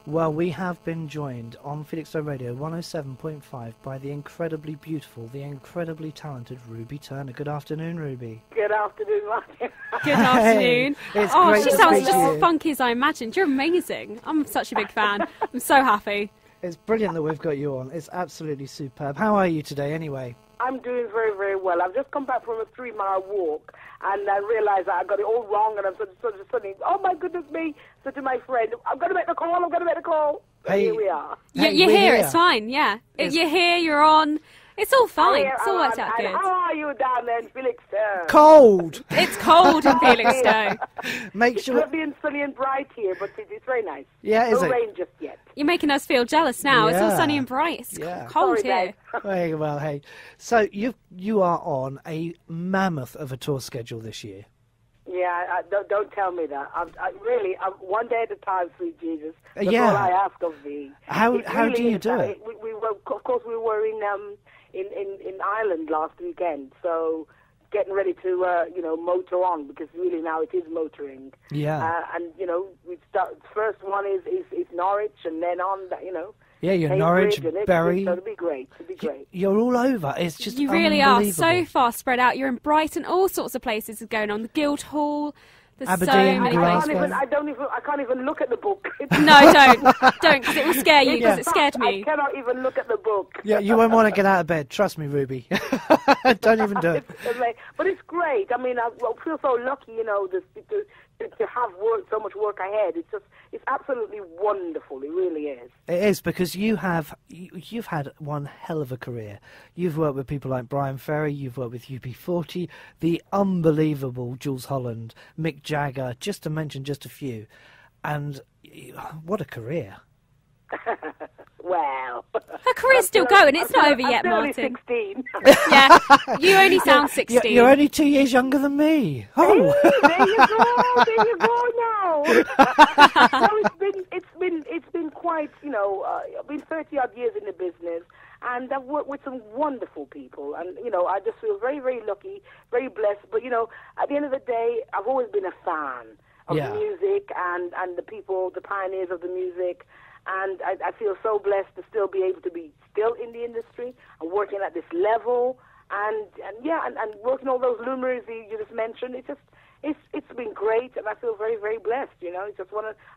Well, we have been joined on Felixstowe Radio 107.5 by the incredibly beautiful, the incredibly talented Ruby Turner. Good afternoon, Ruby. Good afternoon, Martin. Good afternoon. It's Oh, great she to sounds speak just to as you. funky as I imagined. You're amazing. I'm such a big fan. I'm so happy. It's brilliant that we've got you on. It's absolutely superb. How are you today, anyway? I'm doing very, very well. I've just come back from a 3-mile walk, and I realized that I got it all wrong, and I'm sort of suddenly, oh my goodness me, said to my friend, I'm going to make the call. So Hey. here we are. Hey, You're we're here. here. It's fine. Yeah. It's- You're here. You're on. It's all fine. Here It's all I worked am, out and good. how are you down there in Felixstowe? Cold! It's cold in Felixstowe. Make It's sure... lovely and sunny and bright here, but it's very nice. Yeah, is no it? rain just yet. You're making us feel jealous now. It's all Yeah. sunny and bright. It's Yeah. cold Sorry, here. Dave. Hey, well, hey. So you are on a mammoth of a tour schedule this year. Yeah, don't tell me that. I'm one day at a time, sweet Jesus. That's Yeah. all I ask of thee. How It do really you is do that. it? We were, of course, we were in Ireland last weekend, so getting ready to motor on, because really now it is motoring. Yeah. And we start. First one is Norwich, and then on that, Yeah, you're Cambridge, Norwich, and Bury. So it'll be great. It'll be great. You're all over. It's just You really are so unbelievable. far spread out. You're in Brighton. All sorts of places are going on. The Guildhall. There's Aberdeen, so many Glasgow. places. I can't even look at the book. No, don't, because it will scare you. Because it scared I me. cannot even look at the book. Yeah, you won't want to get out of bed. Trust me, Ruby. Don't even do it. But it's great. I mean, I feel so lucky, to have so much work ahead. It's absolutely wonderful. It really is. It is, because you've had one hell of a career. You've worked with people like Brian Ferry, you've worked with UB40, the unbelievable Jules Holland, Mick Jagger, just to mention just a few. And what a career. Well, Her career's still going. It's not over yet, I'm only Martin. 16. Yeah, you only sound 16. You're only 2 years younger than me. Oh, There you go now. No, it's been quite, I've been 30 odd years in the business, and I've worked with some wonderful people, and I just feel very, very lucky, very blessed. But at the end of the day, I've always been a fan of Yeah. music and the people, the pioneers of the music. And I feel so blessed to still be able to be still in the industry and working at this level, and working all those luminaries you just mentioned. It's been great, and I feel very, very blessed. It's just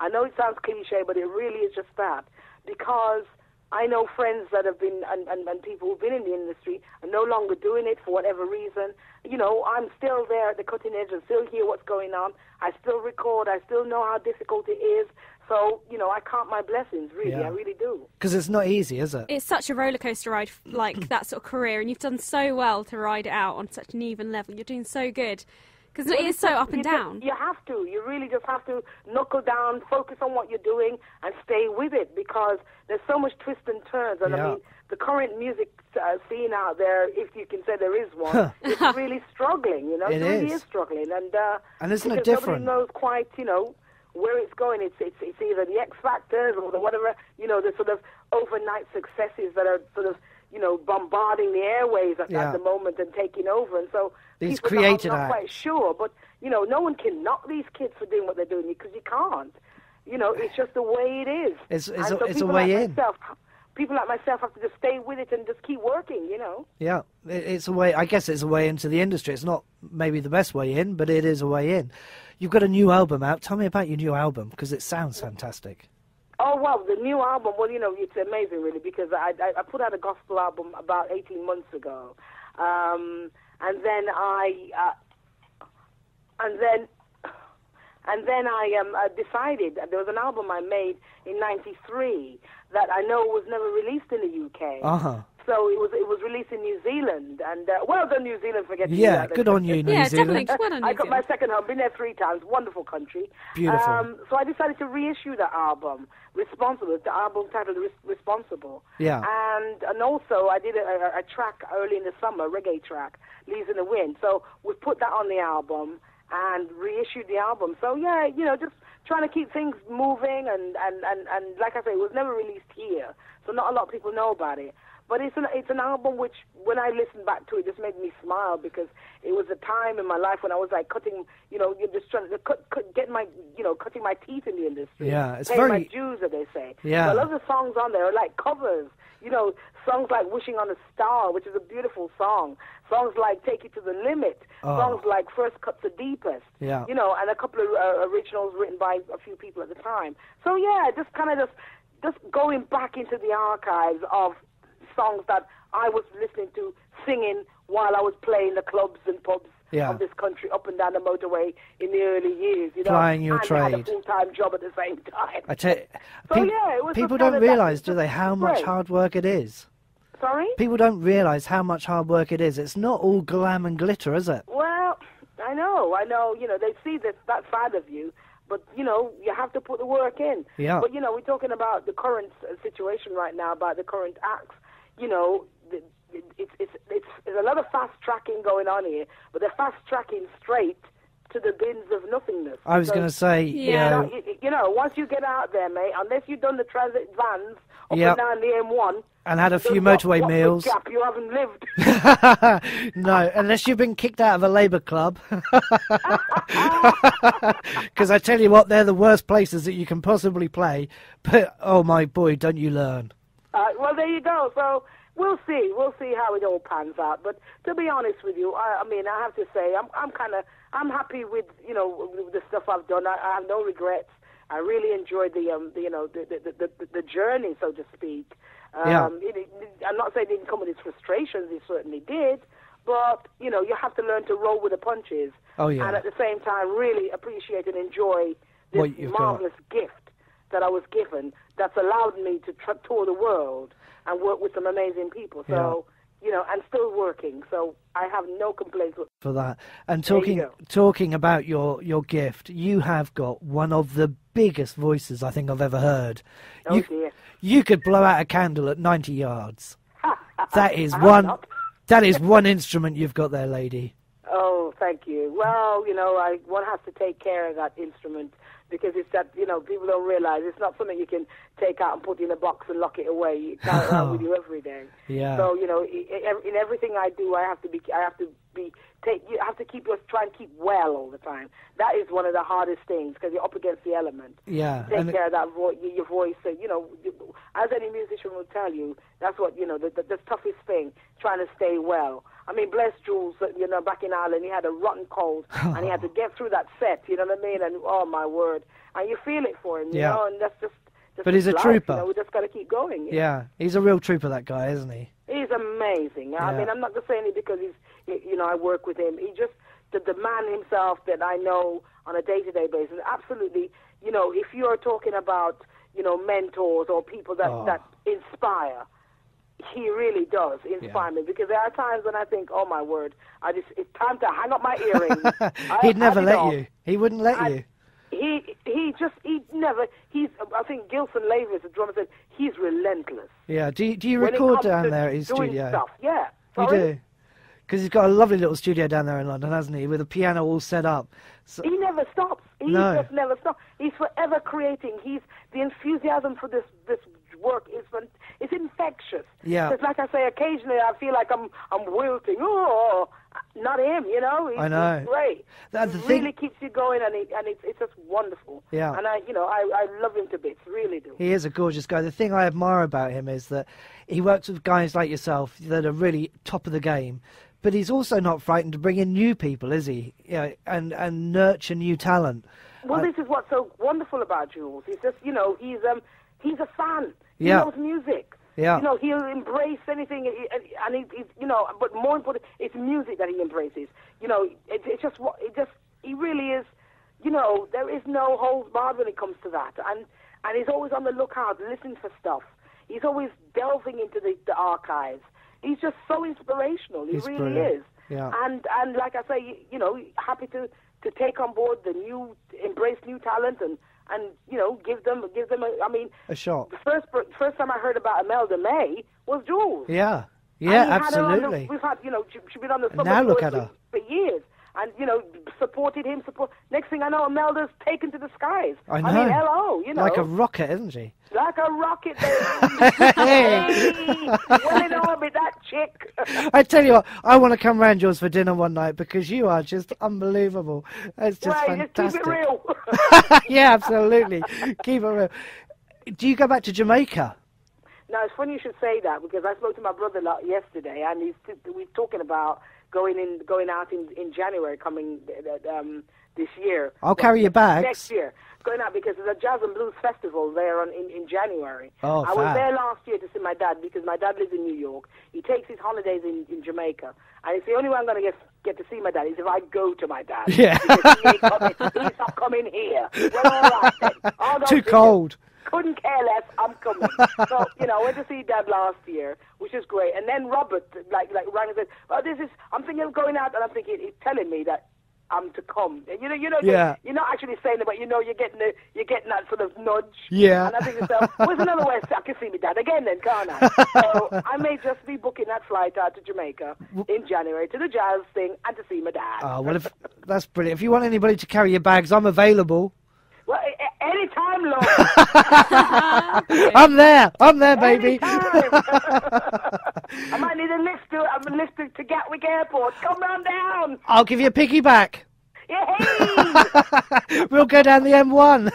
I know it sounds cliche, but it really is just that, because I know friends that have been and people who've been in the industry are no longer doing it for whatever reason. I'm still there at the cutting edge and still hear what's going on. I still record. I still know how difficult it is. So, I count my blessings, really. Yeah. I really do. because it's not easy, is it? It's such a roller coaster ride, like that sort of career, and you've done so well to ride it out on such an even level. You're doing so good, because it is so up and down. You have to. You really just have to knuckle down, focus on what you're doing, and stay with it, because there's so much twists and turns. And Yeah. I mean, the current music scene out there, if you can say there is one, is really struggling. It really is struggling, and isn't it because different? Nobody knows quite, where it's going. It's either the X Factors or the whatever, the sort of overnight successes that are sort of, bombarding the airways at the moment and taking over. And so These people created are not quite acts. sure, but no one can knock these kids for doing what they're doing, because you can't. It's just the way it is. It's And so a people way like in. myself, people like myself have to just stay with it and just keep working. Yeah, it's a way. I guess it's a way into the industry. It's not maybe the best way in, but it is a way in. You've got a new album out. Tell me about your new album, because it sounds fantastic. Oh, wow, the new album, well, it's amazing, really, because I put out a gospel album about 18 months ago. And then I decided that there was an album I made in '93 that I know was never released in the UK. Uh-huh. So it was released in New Zealand, and well done, New Zealand, for getting Yeah, that. good on you, New Yeah, Zealand. definitely. Well done, New I got my Zealand. second home. Been there 3 times. Wonderful country. Beautiful. So I decided to reissue the album, Responsible. The album titled Responsible. Yeah. And also I did a track early in the summer, reggae track, Leaves in the Wind. So we put that on the album and reissued the album. So yeah, just trying to keep things moving, and like I say, it was never released here, so not a lot of people know about it. But it's an album which, when I listen back to it, just made me smile, because it was a time in my life when I was like cutting, you're just trying to cutting my teeth in the industry. Yeah, it's paying very... my dues, as they say. Yeah. So a lot of the songs on there are like covers. Songs like Wishing on a Star, which is a beautiful song. Songs like Take It to the Limit. Songs like First Cut's the Deepest. Yeah. And a couple of originals written by a few people at the time. So yeah, just kind of just going back into the archives of songs that I was listening to, singing while I was playing the clubs and pubs of this country, up and down the motorway in the early years. Plying your trade. And had a full-time job at the same time. I tell you, it was people don't realise, do they, how much hard work it is? Sorry? People don't realise how much hard work it is. It's not all glam and glitter, is it? Well, I know. They see that side of you, but, you have to put the work in. Yeah. But, we're talking about the current situation right now, about the current acts. There's a lot of fast-tracking going on here, but they're fast-tracking straight to the bins of nothingness. I was going to say, once you get out there, mate, unless you've done the transit vans up and down the M1... And had a few motorway meals. Gap, you haven't lived. No, unless you've been kicked out of a Labour club. Because I tell you what, they're the worst places that you can possibly play. But, oh my boy, don't you learn. Well, there you go. So... We'll see how it all pans out. But to be honest with you, I have to say, I'm happy with the stuff I've done. I have no regrets. I really enjoyed the journey, so to speak. I'm not saying it didn't come with its frustrations. It certainly did. But you have to learn to roll with the punches. Oh yeah. And at the same time, really appreciate and enjoy this marvelous gift that I was given. That's allowed me to tour the world and work with some amazing people. So, and still working. So I have no complaints for that. And talking about your gift, you have got one of the biggest voices I think I've ever heard. Oh dear. You could blow out a candle at 90 yards. That is one instrument you've got there, lady. Oh, thank you. Well, one has to take care of that instrument, because it's that, people don't realize it's not something you can take out and put in a box and lock it away. You carry it around with you every day. Yeah. So, in everything I do, you have to try and keep well all the time. That is one of the hardest things, because you're up against the element. Yeah. Take care of that your voice. So, as any musician will tell you, that's what, the toughest thing, trying to stay well. I mean, bless Jules, back in Ireland, he had a rotten cold, and he had to get through that set, you know what I mean? And, oh, my word. And you feel it for him, you know, and that's just but he's a life, trooper. we just got to keep going. Yeah, he's a real trooper, that guy, isn't he? He's amazing. Yeah. I mean, I'm not just saying it because I work with him. He just, the man himself that I know on a day-to-day basis, absolutely, if you're talking about, mentors or people that inspire, he really does inspire me, because there are times when I think, oh my word, it's time to hang up my earrings. He'd never let you. He wouldn't let you. I think Gilson Lavis, the drummer, said he's relentless. Yeah. Do you record down there at his doing studio? Stuff. Yeah. You do. Because he's got a lovely little studio down there in London, hasn't he? With a piano all set up. So... He never stops. He just never stops. He's forever creating. The enthusiasm for this work is infectious. Yeah. It's like I say, occasionally I feel like I'm wilting. Oh, not him, I know. He's great. It really keeps you going, and it's just wonderful. Yeah. And I love him to bits, really do. He is a gorgeous guy. The thing I admire about him is that he works with guys like yourself that are really top of the game. But he's also not frightened to bring in new people, is he? And nurture new talent. Well, this is what's so wonderful about Jules. He's just, he's a fan. He Yeah. knows music. Yeah. He'll embrace anything, and he's, but more important, it's music that he embraces. He really is, there is no holds barred when it comes to that. And he's always on the lookout, listening for stuff. He's always delving into the archives. He's just so inspirational. He really brilliant. is. Yeah. And like I say, happy to take on board embrace new talent and give them a shot. The first time I heard about Imelda May was Jules. Yeah. And Absolutely. We've had, she's been on the summer now look tour at her. for years. And, supported him. Next thing I know, Imelda's taken to the skies. I know. I mean, hello, Like a rocket, isn't she? Like like a rocket, baby. Hey, well in orbit, that chick. I tell you what, I want to come round yours for dinner one night because you are just unbelievable. It's just fantastic. Just keep it real. Yeah, absolutely. Keep it real. Do you go back to Jamaica? No, it's funny you should say that because I spoke to my brother yesterday, and we're talking about going out in January, coming this year. I'll carry your bags. Next year. Going out because there's a jazz and blues festival there in January. Oh, I was there last year to see my dad because my dad lives in New York. He takes his holidays in Jamaica. And it's the only way I'm going to get to see my dad is if I go to my dad. Yeah. Because he's not coming here. Well, all right then. Too cold. Couldn't care less, I'm coming. So, I went to see Dad last year, which is great. And then Robert, like rang and said, I'm thinking of going out, and I'm thinking, he's telling me that I'm to come. And Yeah. You're not actually saying it, but you're getting that sort of nudge. Yeah. And I think to myself, where's another way I can see my dad again then, can't I? So I may just be booking that flight out to Jamaica in January to the jazz thing and to see my dad. Oh, well, that's brilliant. If you want anybody to carry your bags, I'm available. Well, anytime, Lord. I'm there, baby. I might need a lift to Gatwick Airport. Come on down. I'll give you a piggyback. Yay! We'll go down the M1.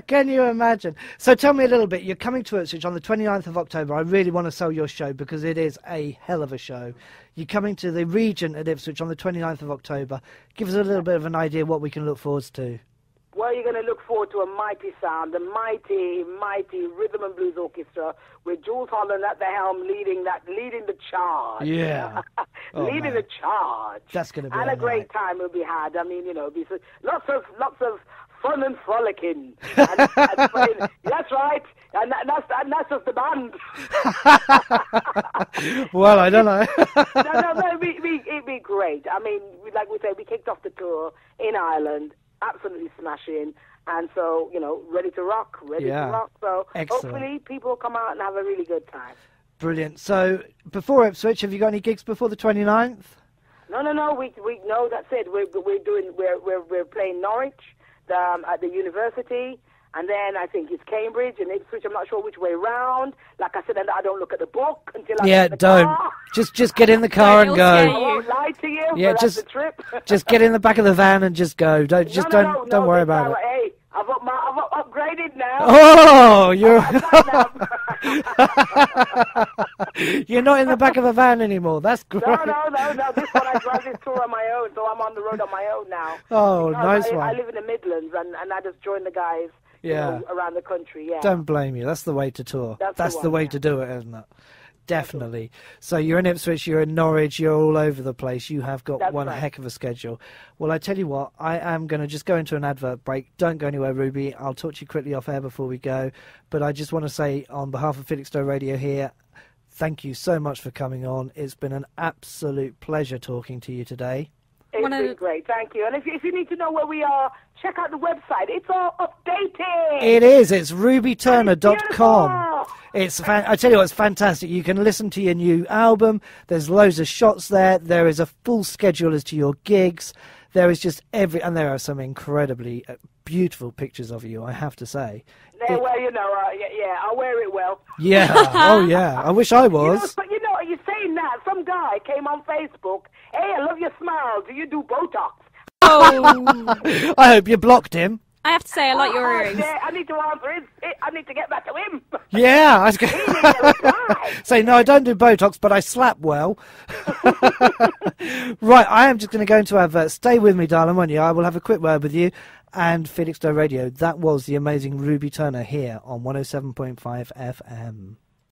Can you imagine? So tell me a little bit. You're coming to Ipswich on the 29th of October. I really want to sell your show because it is a hell of a show. You're coming to the Regent at Ipswich on the 29th of October. Give us a little bit of an idea what we can look forward to. Well, you're going to look forward to a mighty sound, a mighty, mighty rhythm and blues orchestra with Jules Holland at the helm leading the charge. Yeah. Leading the charge. That's going to be and a great time will be had. I mean, it'll be lots of fun and frolicking. And that's right. And that's just the band. Well, I don't know. no, it'd be great. I mean, like we said, we kicked off the tour in Ireland. Absolutely smashing, and so ready to rock. So excellent. Hopefully people will come out and have a really good time. Brilliant. So before Ipswich, have you got any gigs before the 29th? No. We no. That's it. We're playing Norwich at the university. And then I think it's Cambridge and Ipswich. I'm not sure which way round. Like I said, I don't look at the book until I get in the car. Just get in the car and go. I won't lie to you. Yeah, that's the trip. Just get in the back of the van and just go. Don't worry about it. Hey, I've upgraded now. Oh, you're not in the back of a van anymore. That's great. No. This one I drive this tour on my own, so I'm on the road on my own now. Oh, nice one. I live in the Midlands, and I just join the guys. Around the country, yeah. Don't blame you. That's the way to tour. That's the way to do it, isn't it? Definitely. So you're in Ipswich, you're in Norwich, you're all over the place. You have got one heck of a schedule. Well, I tell you what, I am going to just go into an advert break. Don't go anywhere, Ruby. I'll talk to you quickly off air before we go. But I just want to say, on behalf of Felixstowe Radio here, thank you so much for coming on. It's been an absolute pleasure talking to you today. It's been great, thank you. And if you need to know where we are, check out the website. It's all updated. It is. It's rubyturner.com. I tell you what, it's fantastic. You can listen to your new album. There's loads of shots there. There is a full schedule as to your gigs. There is just and there are some incredibly beautiful pictures of you, I have to say. Well, I'll wear it well. Yeah. Oh, yeah. I wish I was. But you're saying that. Some guy came on Facebook. Hey, I love your smile. Do you do Botox? Oh. I hope you blocked him. I have to say, I like your earrings. Yeah, I need to answer I need to get back to him. Yeah. I was going say, no, I don't do Botox, but I slap well. Right, I am just going to go into advert. Stay with me, darling, won't you? I will have a quick word with you. And Felixstowe Radio. That was the amazing Ruby Turner here on 107.5 FM.